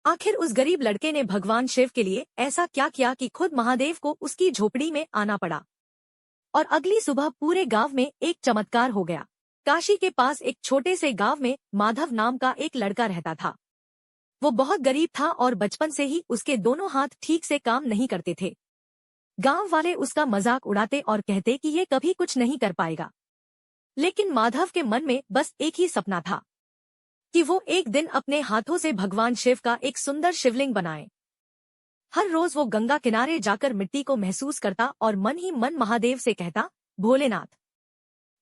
आखिर उस गरीब लड़के ने भगवान शिव के लिए ऐसा क्या किया कि खुद महादेव को उसकी झोपड़ी में आना पड़ा। और अगली सुबह पूरे गांव में एक चमत्कार हो गया। काशी के पास एक छोटे से गांव में माधव नाम का एक लड़का रहता था। वो बहुत गरीब था और बचपन से ही उसके दोनों हाथ ठीक से काम नहीं करते थे। गांव वाले उसका मजाक उड़ाते और कहते कि ये कभी कुछ नहीं कर पाएगा। लेकिन माधव के मन में बस एक ही सपना था कि वो एक दिन अपने हाथों से भगवान शिव का एक सुंदर शिवलिंग बनाए। हर रोज वो गंगा किनारे जाकर मिट्टी को महसूस करता और मन ही मन महादेव से कहता, भोलेनाथ,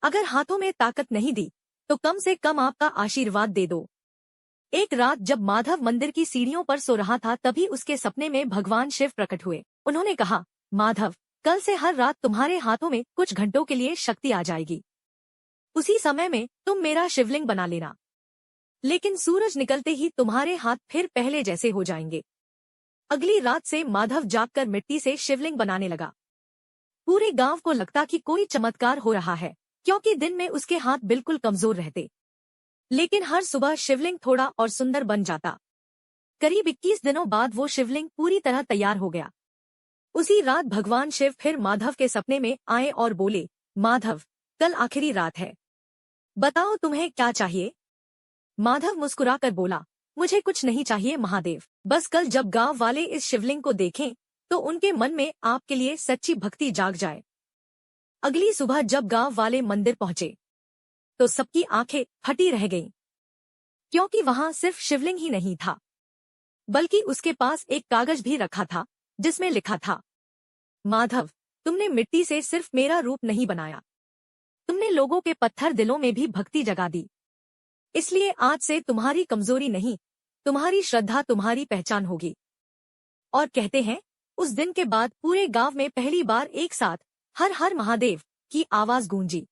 अगर हाथों में ताकत नहीं दी तो कम से कम आपका आशीर्वाद दे दो। एक रात जब माधव मंदिर की सीढ़ियों पर सो रहा था तभी उसके सपने में भगवान शिव प्रकट हुए। उन्होंने कहा, माधव, कल से हर रात तुम्हारे हाथों में कुछ घंटों के लिए शक्ति आ जाएगी। उसी समय में तुम मेरा शिवलिंग बना लेना, लेकिन सूरज निकलते ही तुम्हारे हाथ फिर पहले जैसे हो जाएंगे। अगली रात से माधव जागकर मिट्टी से शिवलिंग बनाने लगा। पूरे गांव को लगता कि कोई चमत्कार हो रहा है, क्योंकि दिन में उसके हाथ बिल्कुल कमजोर रहते, लेकिन हर सुबह शिवलिंग थोड़ा और सुंदर बन जाता। करीब 21 दिनों बाद वो शिवलिंग पूरी तरह तैयार हो गया। उसी रात भगवान शिव फिर माधव के सपने में आए और बोले, माधव, कल आखिरी रात है, बताओ तुम्हें क्या चाहिए। माधव मुस्कुराकर बोला, मुझे कुछ नहीं चाहिए महादेव, बस कल जब गांव वाले इस शिवलिंग को देखें तो उनके मन में आपके लिए सच्ची भक्ति जाग जाए। अगली सुबह जब गांव वाले मंदिर पहुंचे तो सबकी आंखें फटी रह गईं, क्योंकि वहां सिर्फ शिवलिंग ही नहीं था, बल्कि उसके पास एक कागज भी रखा था जिसमें लिखा था, माधव, तुमने मिट्टी से सिर्फ मेरा रूप नहीं बनाया, तुमने लोगों के पत्थर दिलों में भी भक्ति जगा दी। इसलिए आज से तुम्हारी कमजोरी नहीं, तुम्हारी श्रद्धा तुम्हारी पहचान होगी। और कहते हैं, उस दिन के बाद पूरे गांव में पहली बार एक साथ हर हर महादेव की आवाज गूंजी।